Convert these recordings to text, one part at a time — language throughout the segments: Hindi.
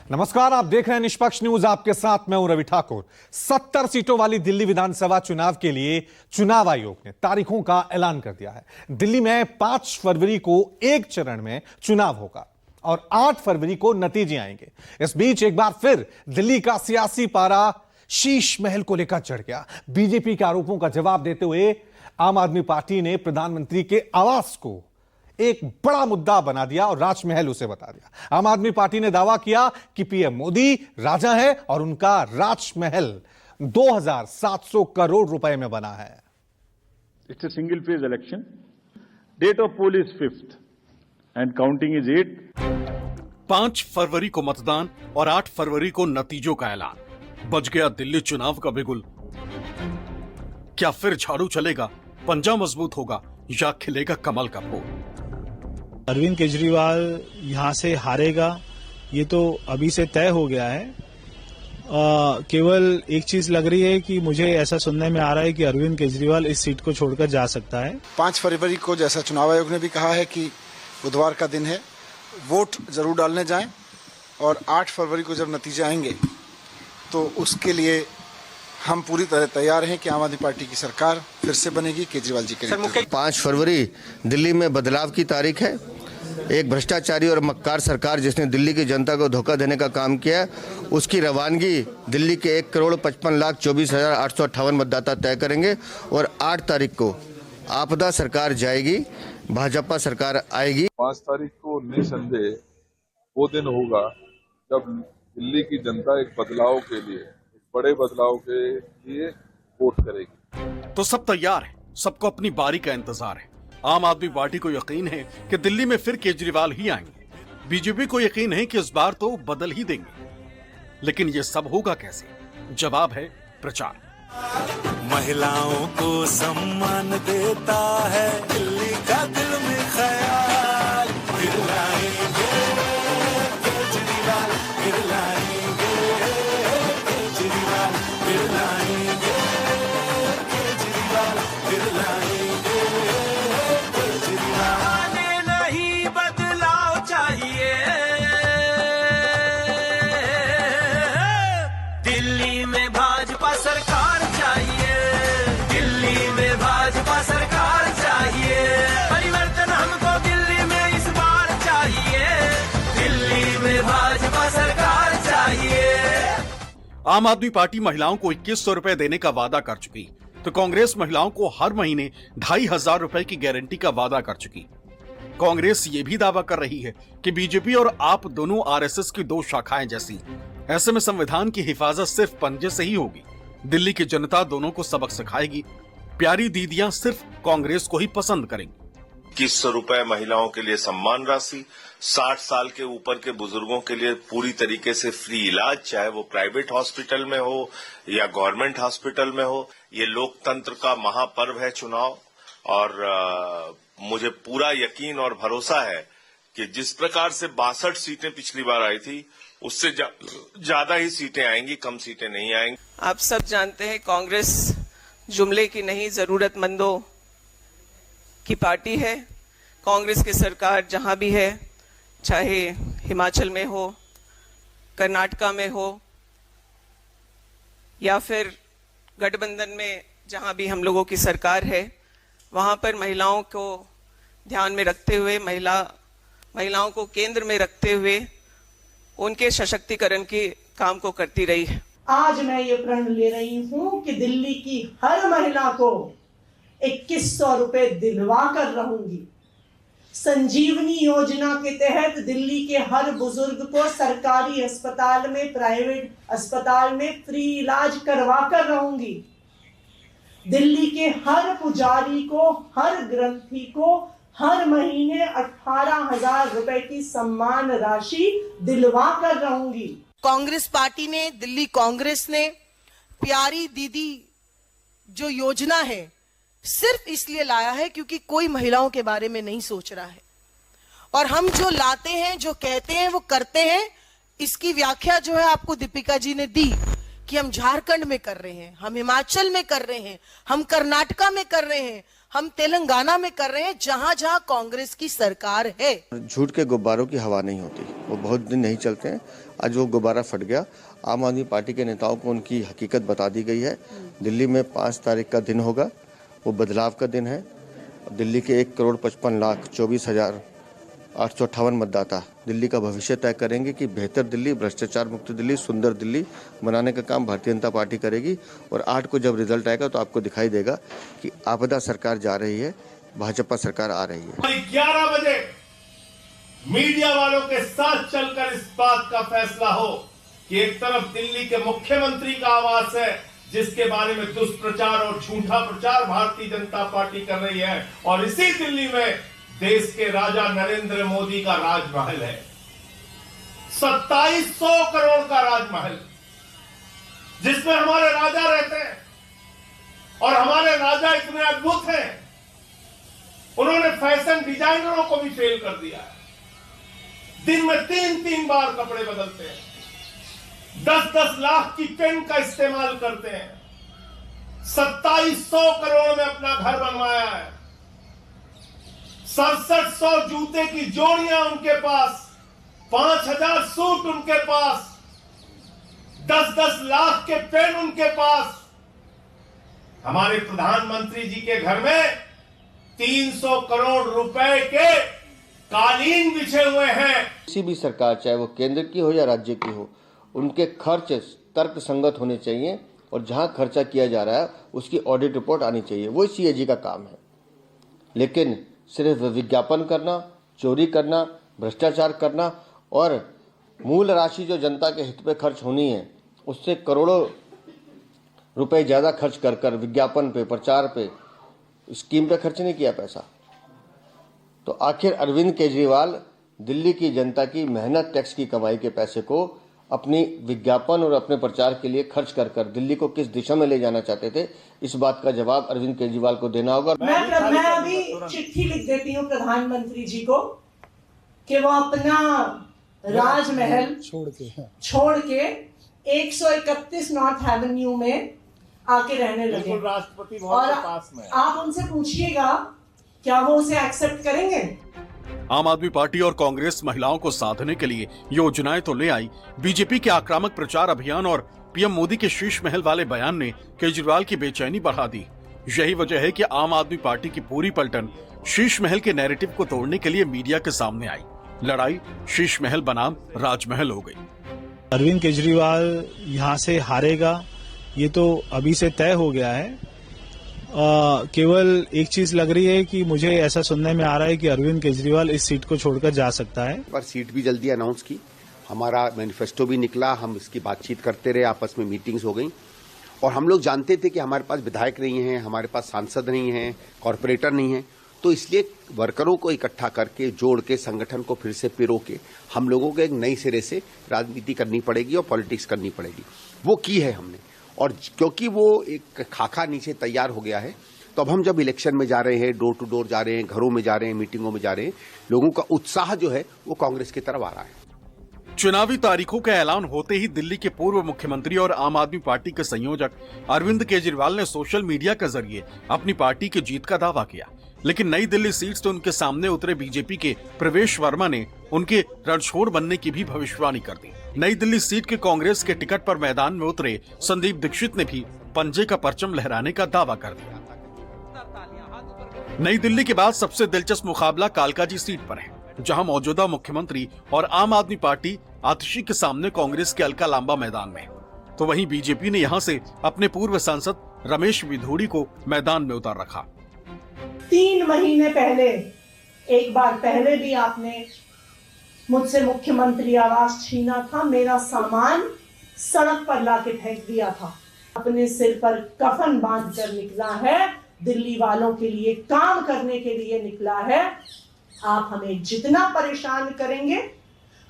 नमस्कार, आप देख रहे हैं निष्पक्ष न्यूज। आपके साथ मैं हूं रवि ठाकुर। 70 सीटों वाली दिल्ली विधानसभा चुनाव के लिए चुनाव आयोग ने तारीखों का ऐलान कर दिया है। दिल्ली में 5 फरवरी को एक चरण में चुनाव होगा और 8 फरवरी को नतीजे आएंगे। इस बीच एक बार फिर दिल्ली का सियासी पारा शीश महल को लेकर चढ़ गया। बीजेपी के आरोपों का जवाब देते हुए आम आदमी पार्टी ने प्रधानमंत्री के आवास को एक बड़ा मुद्दा बना दिया और राजमहल उसे बता दिया। आम आदमी पार्टी ने दावा किया कि पीएम मोदी राजा है और उनका राजमहल 2700 करोड़ रुपए में बना है। It's a single phase election. Date of poll is 5th and counting is 8। 5 फरवरी को मतदान और 8 फरवरी को नतीजों का ऐलान। बज गया दिल्ली चुनाव का बिगुल। क्या फिर झाड़ू चलेगा, पंजा मजबूत होगा या खिलेगा कमल का फूल? अरविंद केजरीवाल यहां से हारेगा, ये तो अभी से तय हो गया है। केवल एक चीज लग रही है कि मुझे ऐसा सुनने में आ रहा है कि अरविंद केजरीवाल इस सीट को छोड़कर जा सकता है। 5 फरवरी को जैसा चुनाव आयोग ने भी कहा है कि बुधवार का दिन है, वोट जरूर डालने जाएं और 8 फरवरी को जब नतीजे आएंगे तो उसके लिए हम पूरी तरह तैयार हैं कि आम आदमी पार्टी की सरकार फिर से बनेगी केजरीवाल जी के। 5 फरवरी दिल्ली में बदलाव की तारीख है। एक भ्रष्टाचारी और मक्कार सरकार जिसने दिल्ली की जनता को धोखा देने का काम किया है, उसकी रवानगी दिल्ली के 1,55,24,858 मतदाता तय करेंगे और 8 तारीख को आपदा सरकार जाएगी, भाजपा सरकार आएगी। 5 तारीख को निसंदेह वो दिन होगा जब दिल्ली की जनता एक बदलाव के लिए, बड़े बदलाव के लिए वोट करेगी। तो सब तैयार है, सबको अपनी बारी का इंतजार है। आम आदमी पार्टी को यकीन है कि दिल्ली में फिर केजरीवाल ही आएंगे। बीजेपी को यकीन है कि इस बार तो बदल ही देंगे। लेकिन ये सब होगा कैसे? जवाब है प्रचार। महिलाओं को सम्मान देता है दिल्ली का दिल में ख्याल। फिर लाएंगे केजरीवाल, फिर लाएंगे केजरीवाल, फिर लाएंगे केजरीवाल, फिर लाएंगे केजरीवाल। आने नहीं बदलाव चाहिए, दिल्ली में भाजपा सरकार चाहिए, दिल्ली में भाजपा सरकार चाहिए। परिवर्तन हमको दिल्ली में इस बार चाहिए, दिल्ली में भाजपा सरकार चाहिए। आम आदमी पार्टी महिलाओं को 2100 रुपए देने का वादा कर चुकी, तो कांग्रेस महिलाओं को हर महीने 2500 रुपए की गारंटी का वादा कर चुकी। कांग्रेस ये भी दावा कर रही है कि बीजेपी और आप दोनों आरएसएस की 2 शाखाएं जैसी। ऐसे में संविधान की हिफाजत सिर्फ पंजे से ही होगी। दिल्ली की जनता दोनों को सबक सिखाएगी। प्यारी दीदियां सिर्फ कांग्रेस को ही पसंद करेंगी। 2100 रुपए महिलाओं के लिए सम्मान राशि, 60 साल के ऊपर के बुजुर्गों के लिए पूरी तरीके से फ्री इलाज, चाहे वो प्राइवेट हॉस्पिटल में हो या गवर्नमेंट हॉस्पिटल में हो। ये लोकतंत्र का महापर्व है चुनाव, और मुझे पूरा यकीन और भरोसा है कि जिस प्रकार से 62 सीटें पिछली बार आई थी, उससे ज्यादा ही सीटें आएंगी, कम सीटें नहीं आएंगी। आप सब जानते हैं कांग्रेस जुमले की नहीं, जरूरतमंदों की पार्टी है। कांग्रेस की सरकार जहां भी है, चाहे हिमाचल में हो, कर्नाटका में हो या फिर गठबंधन में जहां भी हम लोगों की सरकार है, वहां पर महिलाओं को ध्यान में रखते हुए, महिलाओं को केंद्र में रखते हुए उनके सशक्तिकरण के काम को करती रही है। आज मैं ये प्रण ले रही हूं कि दिल्ली की हर महिला को 2100 रुपए दिलवा कर रहूंगी। संजीवनी योजना के तहत दिल्ली के हर बुजुर्ग को सरकारी अस्पताल में, प्राइवेट अस्पताल में फ्री इलाज करवा कर रहूंगी। दिल्ली के हर पुजारी को, हर ग्रंथी को हर महीने 18,000 रुपए की सम्मान राशि दिलवा कर रहूंगी। कांग्रेस पार्टी ने, दिल्ली कांग्रेस ने प्यारी दीदी जो योजना है सिर्फ इसलिए लाया है क्योंकि कोई महिलाओं के बारे में नहीं सोच रहा है। और हम जो लाते हैं, जो कहते हैं, वो करते हैं। इसकी व्याख्या जो है आपको दीपिका जी ने दी कि हम झारखंड में कर रहे हैं, हम हिमाचल में कर रहे हैं, हम कर्नाटका में कर रहे हैं, हम तेलंगाना में कर रहे हैं, जहां जहां कांग्रेस की सरकार है। झूठ के गुब्बारों की हवा नहीं होती, वो बहुत दिन नहीं चलते हैं आज वो गुब्बारा फट गया। आम आदमी पार्टी के नेताओं को उनकी हकीकत बता दी गई है। दिल्ली में 5 तारीख का दिन होगा, वो बदलाव का दिन है। दिल्ली के 1,55,24,858 मतदाता दिल्ली का भविष्य तय करेंगे कि बेहतर दिल्ली, भ्रष्टाचार मुक्त दिल्ली, सुंदर दिल्ली बनाने का काम भारतीय जनता पार्टी करेगी। और 8 को जब रिजल्ट आएगा तो आपको दिखाई देगा कि आपदा सरकार जा रही है, भाजपा सरकार आ रही है। 11 बजे मीडिया वालों के साथ चलकर इस बात का फैसला हो कि एक तरफ दिल्ली के मुख्यमंत्री का आवास है जिसके बारे में दुष्प्रचार और झूठा प्रचार भारतीय जनता पार्टी कर रही है, और इसी दिल्ली में देश के राजा नरेंद्र मोदी का राजमहल है। 2700 करोड़ का राजमहल जिसमें हमारे राजा रहते हैं, और हमारे राजा इतने अद्भुत हैं, उन्होंने फैशन डिजाइनरों को भी फेल कर दिया है। दिन में 3-3 बार कपड़े बदलते हैं, 10-10 लाख की पेन का इस्तेमाल करते हैं, 2700 करोड़ में अपना घर बनवाया है, 6700 जूते की जोड़ियां उनके पास, 5000 सूट उनके पास, 10-10 लाख के पेन उनके पास। हमारे प्रधानमंत्री जी के घर में 300 करोड़ रुपए के कालीन बिछे हुए हैं। किसी भी सरकार, चाहे वो केंद्र की हो या राज्य की हो, उनके खर्च तर्क संगत होने चाहिए, और जहां खर्चा किया जा रहा है उसकी ऑडिट रिपोर्ट आनी चाहिए। वो सीएजी का काम है। लेकिन सिर्फ विज्ञापन करना, चोरी करना, भ्रष्टाचार करना और मूल राशि जो जनता के हित पे खर्च होनी है उससे करोड़ों रुपए ज्यादा खर्च कर कर विज्ञापन पे, प्रचार पे, स्कीम पे खर्च नहीं किया पैसा। तो आखिर अरविंद केजरीवाल दिल्ली की जनता की मेहनत, टैक्स की कमाई के पैसे को अपनी विज्ञापन और अपने प्रचार के लिए खर्च कर कर दिल्ली को किस दिशा में ले जाना चाहते थे, इस बात का जवाब अरविंद केजरीवाल को देना होगा। मैं अभी चिट्ठी लिख देती हूँ प्रधानमंत्री जी को कि वो अपना राजमहल छोड़ के 131 नॉर्थ एवेन्यू में आके रहने लगे। राष्ट्रपति भवन और के पास में आप उनसे पूछिएगा क्या वो उसे एक्सेप्ट करेंगे। आम आदमी पार्टी और कांग्रेस महिलाओं को साधने के लिए योजनाएं तो ले आई, बीजेपी के आक्रामक प्रचार अभियान और पीएम मोदी के शीश महल वाले बयान ने केजरीवाल की बेचैनी बढ़ा दी। यही वजह है कि आम आदमी पार्टी की पूरी पलटन शीश महल के नैरेटिव को तोड़ने के लिए मीडिया के सामने आई। लड़ाई शीश महल बनाम राजमहल हो गई। अरविंद केजरीवाल यहाँ से हारेगा, ये तो अभी से तय हो गया है। केवल एक चीज लग रही है कि मुझे ऐसा सुनने में आ रहा है कि अरविंद केजरीवाल इस सीट को छोड़कर जा सकता है। पर सीट भी जल्दी अनाउंस की, हमारा मैनिफेस्टो भी निकला, हम इसकी बातचीत करते रहे, आपस में मीटिंग्स हो गई, और हम लोग जानते थे कि हमारे पास विधायक नहीं है, हमारे पास सांसद नहीं है, कॉरपोरेटर नहीं है, तो इसलिए वर्करों को इकट्ठा करके, जोड़ के, संगठन को फिर से पिरो के हम लोगों को एक नई सिरे से राजनीति करनी पड़ेगी और पॉलिटिक्स करनी पड़ेगी। वो की है हमने, और क्योंकि वो एक खाका नीचे तैयार हो गया है, तो अब हम जब इलेक्शन में जा रहे हैं, डोर टू डोर जा रहे हैं, घरों में जा रहे हैं, मीटिंगों में जा रहे हैं, लोगों का उत्साह जो है वो कांग्रेस की तरफ आ रहा है। चुनावी तारीखों का ऐलान होते ही दिल्ली के पूर्व मुख्यमंत्री और आम आदमी पार्टी के संयोजक अरविंद केजरीवाल ने सोशल मीडिया के जरिए अपनी पार्टी की जीत का दावा किया। लेकिन नई दिल्ली सीट से उनके सामने उतरे बीजेपी के प्रवेश वर्मा ने उनके रणछोड़ बनने की भी भविष्यवाणी कर दी। नई दिल्ली सीट के कांग्रेस के टिकट पर मैदान में उतरे संदीप दीक्षित ने भी पंजे का परचम लहराने का दावा कर दिया। नई दिल्ली के बाद सबसे दिलचस्प मुकाबला कालकाजी सीट पर है, जहां मौजूदा मुख्यमंत्री और आम आदमी पार्टी आतिशी के सामने कांग्रेस के अलका लांबा मैदान में। तो वहीं बीजेपी ने यहां से अपने पूर्व सांसद रमेश विधूड़ी को मैदान में उतार रखा। 3 महीने पहले, एक बार पहले भी आपने मुझसे मुख्यमंत्री आवास छीना था, मेरा सामान सड़क पर लाके फेंक दिया था। अपने सिर पर कफन बांध कर निकला है, दिल्ली वालों के लिए काम करने के लिए निकला है। आप हमें जितना परेशान करेंगे,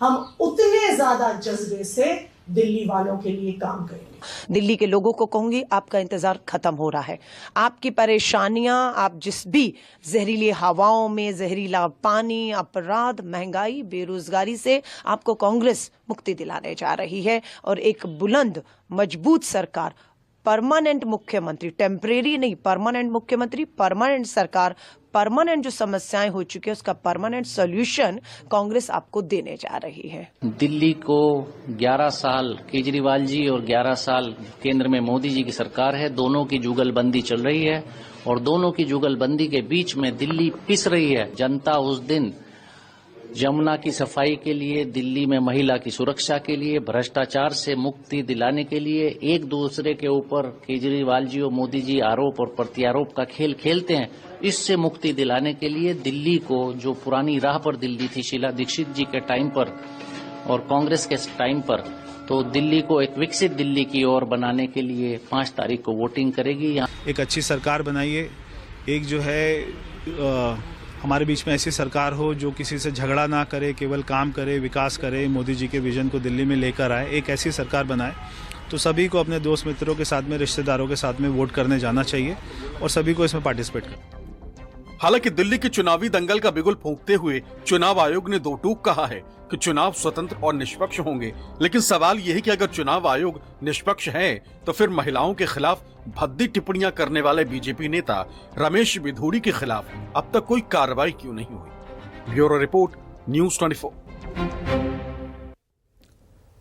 हम उतने ज्यादा जज्बे से दिल्ली वालों के लिए काम करेंगे। दिल्ली के लोगों को कहूंगी, आपका इंतजार खत्म हो रहा है। आपकी परेशानियां, आप जिस भी जहरीली हवाओं में, जहरीला पानी, अपराध, महंगाई, बेरोजगारी से आपको कांग्रेस मुक्ति दिलाने जा रही है, और एक बुलंद मजबूत सरकार परमानेंट मुख्यमंत्री, टेम्परेरी नहीं, परमानेंट मुख्यमंत्री, परमानेंट सरकार, परमानेंट जो समस्याएं हो चुकी है उसका परमानेंट सॉल्यूशन कांग्रेस आपको देने जा रही है। दिल्ली को 11 साल केजरीवाल जी और 11 साल केंद्र में मोदी जी की सरकार है, दोनों की जुगलबंदी चल रही है और दोनों की जुगलबंदी के बीच में दिल्ली पिस रही है। जनता उस दिन यमुना की सफाई के लिए, दिल्ली में महिला की सुरक्षा के लिए, भ्रष्टाचार से मुक्ति दिलाने के लिए एक दूसरे के ऊपर केजरीवाल जी और मोदी जी आरोप और प्रत्यारोप का खेल खेलते हैं। इससे मुक्ति दिलाने के लिए दिल्ली को, जो पुरानी राह पर दिल्ली थी शीला दीक्षित जी के टाइम पर और कांग्रेस के टाइम पर, तो दिल्ली को एक विकसित दिल्ली की ओर बनाने के लिए 5 तारीख को वोटिंग करेगी। एक अच्छी सरकार बनाइए, एक जो है हमारे बीच में ऐसी सरकार हो जो किसी से झगड़ा ना करे, केवल काम करे, विकास करे, मोदी जी के विजन को दिल्ली में लेकर आए, एक ऐसी सरकार बनाए। तो सभी को अपने दोस्त मित्रों के साथ में, रिश्तेदारों के साथ में वोट करने जाना चाहिए और सभी को इसमें पार्टिसिपेट करना। हालांकि दिल्ली के चुनावी दंगल का बिगुल फूंकते हुए चुनाव आयोग ने 2 टूक कहा है कि चुनाव स्वतंत्र और निष्पक्ष होंगे। लेकिन सवाल यह है कि अगर चुनाव आयोग निष्पक्ष है तो फिर महिलाओं के खिलाफ भद्दी टिप्पणियां करने वाले बीजेपी नेता रमेश बिधूड़ी के खिलाफ अब तक कोई कार्रवाई क्यों नहीं हुई? Bureau report, news 24।